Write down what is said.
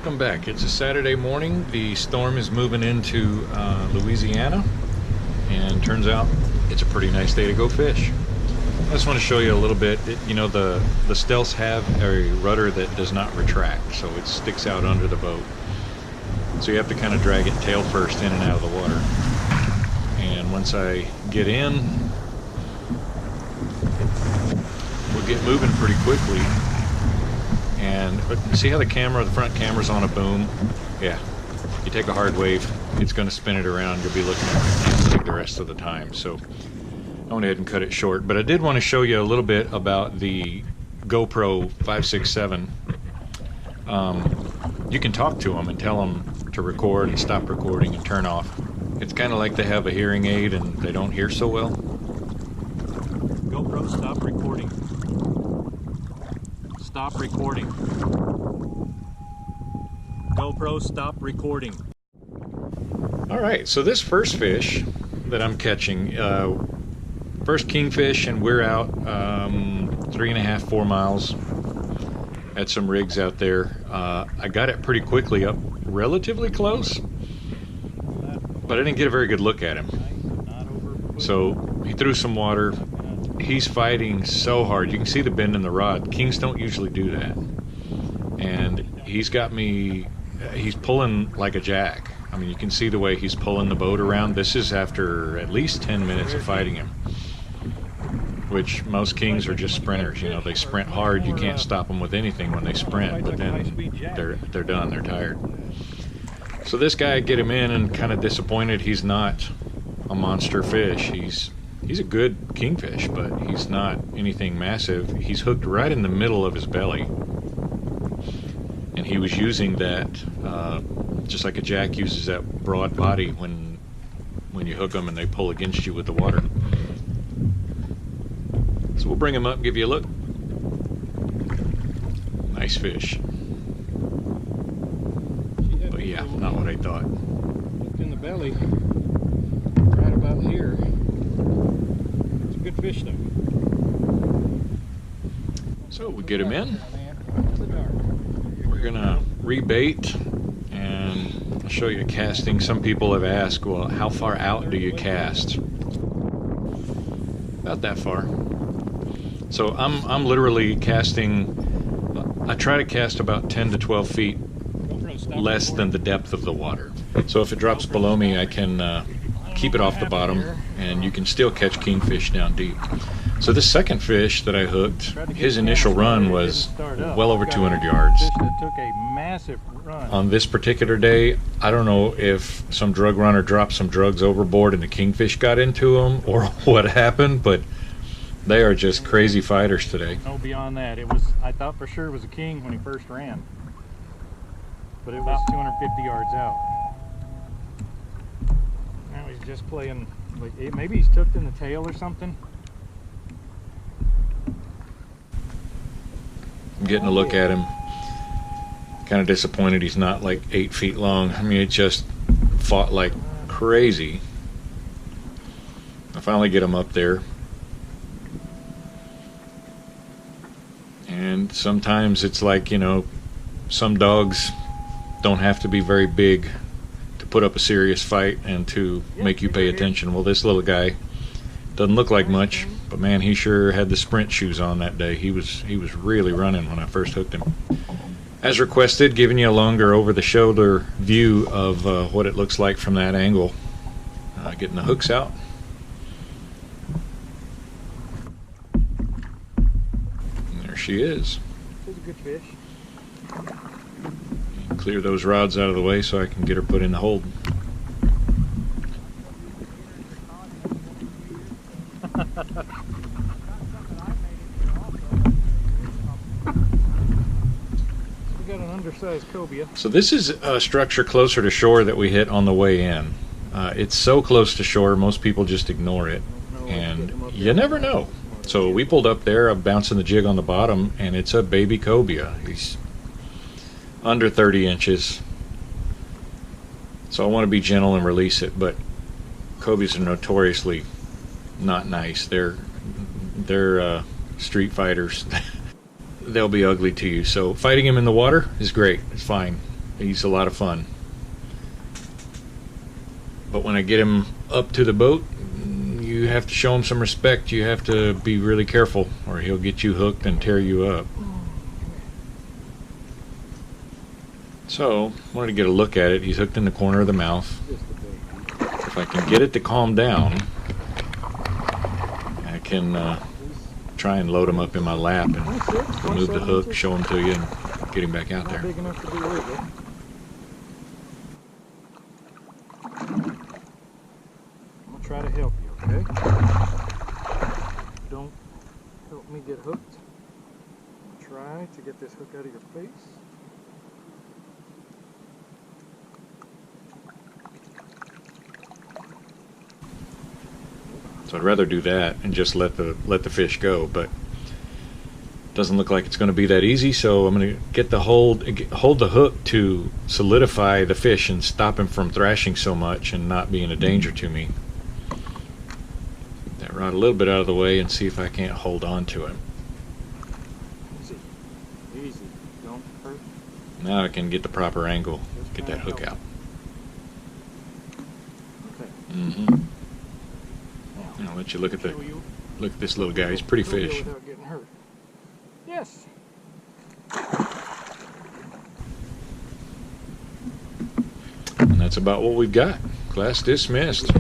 Welcome back. It's a Saturday morning. The storm is moving into Louisiana, and turns out it's a pretty nice day to go fish. I just want to show you a little bit. The Stealths have a rudder that does not retract, so it sticks out under the boat. So you have to kind of drag it tail first in and out of the water. And once I get in, we'll get moving pretty quickly. And see how the front camera's on a boom? Yeah. You take a hard wave, it's going to spin it around. You'll be looking at it the rest of the time. So I went ahead and cut it short. But I did want to show you a little bit about the GoPro 567. You can talk to them and tell them to record and stop recording and turn off. It's kind of like they have a hearing aid and they don't hear so well. GoPro, stop recording. Stop recording. GoPro, stop recording. All right, so this first fish that I'm catching, first kingfish, and we're out 3.5, 4 miles at some rigs out there. I got it pretty quickly up relatively close, but I didn't get a very good look at him. So he threw some water. He's fighting so hard. You can see the bend in the rod. Kings don't usually do that. And he's got me, he's pulling like a jack. I mean, you can see the way he's pulling the boat around. This is after at least 10 minutes of fighting him, which most kings are just sprinters. You know, they sprint hard. You can't stop them with anything when they sprint, but then they're done. They're tired. So this guy, get him in and kind of disappointed. He's not a monster fish. He's a good kingfish, but he's not anything massive. He's hooked right in the middle of his belly, and he was using that just like a jack uses that broad body when you hook them and they pull against you with the water. So we'll bring him up and give you a look. Nice fish. But yeah, not what I thought. Hooked in the belly, right about here. Good fish though. So we get him in. We're gonna rebait, and I'll show you casting. Some people have asked, well, how far out do you cast? About that far. So I'm literally casting. I try to cast about 10 to 12 feet less than the depth of the water. So if it drops below me, I can keep it off the bottom, and you can still catch kingfish down deep. So this second fish that I hooked, his initial run was well over 200 yards. Fish that took a massive run. On this particular day, I don't know if some drug runner dropped some drugs overboard and the kingfish got into them or what happened, but they are just crazy fighters today. No, beyond that, I thought for sure it was a king when he first ran, but it was 250 yards out. Just playing, like maybe he's tucked in the tail or something. I'm getting a look at him. Kind of disappointed he's not like 8 feet long. I mean, it just fought like crazy. I finally get him up there. And sometimes it's like, some dogs don't have to be very big put up a serious fight and to make you pay attention. Well, this little guy doesn't look like much, but man, he sure had the sprint shoes on that day. He was really running when I first hooked him. As requested, giving you a longer over-the-shoulder view of what it looks like from that angle. Getting the hooks out. And there she is. She's a good fish. Clear those rods out of the way so I can get her put in the hold. We got an undersized cobia. So this is a structure closer to shore that we hit on the way in. It's so close to shore, most people just ignore it, and you never know. So we pulled up there, I'm bouncing the jig on the bottom, and it's a baby cobia. He's under 30 inches. So I want to be gentle and release it, but cobias are notoriously not nice. They're street fighters. They'll be ugly to you. So fighting him in the water is great. It's fine. He's a lot of fun. But when I get him up to the boat, you have to show him some respect. You have to be really careful, or he'll get you hooked and tear you up. So, wanted to get a look at it. He's hooked in the corner of the mouth. If I can get it to calm down, I can try and load him up in my lap and remove the hook, show him to you, and get him back out there. Big enough to be legal. I'm gonna try to help you, okay? Don't help me get hooked. Try to get this hook out of your face. So I'd rather do that and just let the fish go, but it doesn't look like it's going to be that easy. So I'm going to get the hold the hook to solidify the fish and stop him from thrashing so much and not being a danger to me. That rod a little bit out of the way and see if I can't hold on to him. Easy, easy. Don't hurt. Now I can get the proper angle, get that hook out. Okay. Mm-hmm. I'll let you look at this little guy. He's a pretty fish. Without getting hurt. Yes. And that's about what we've got. Class dismissed.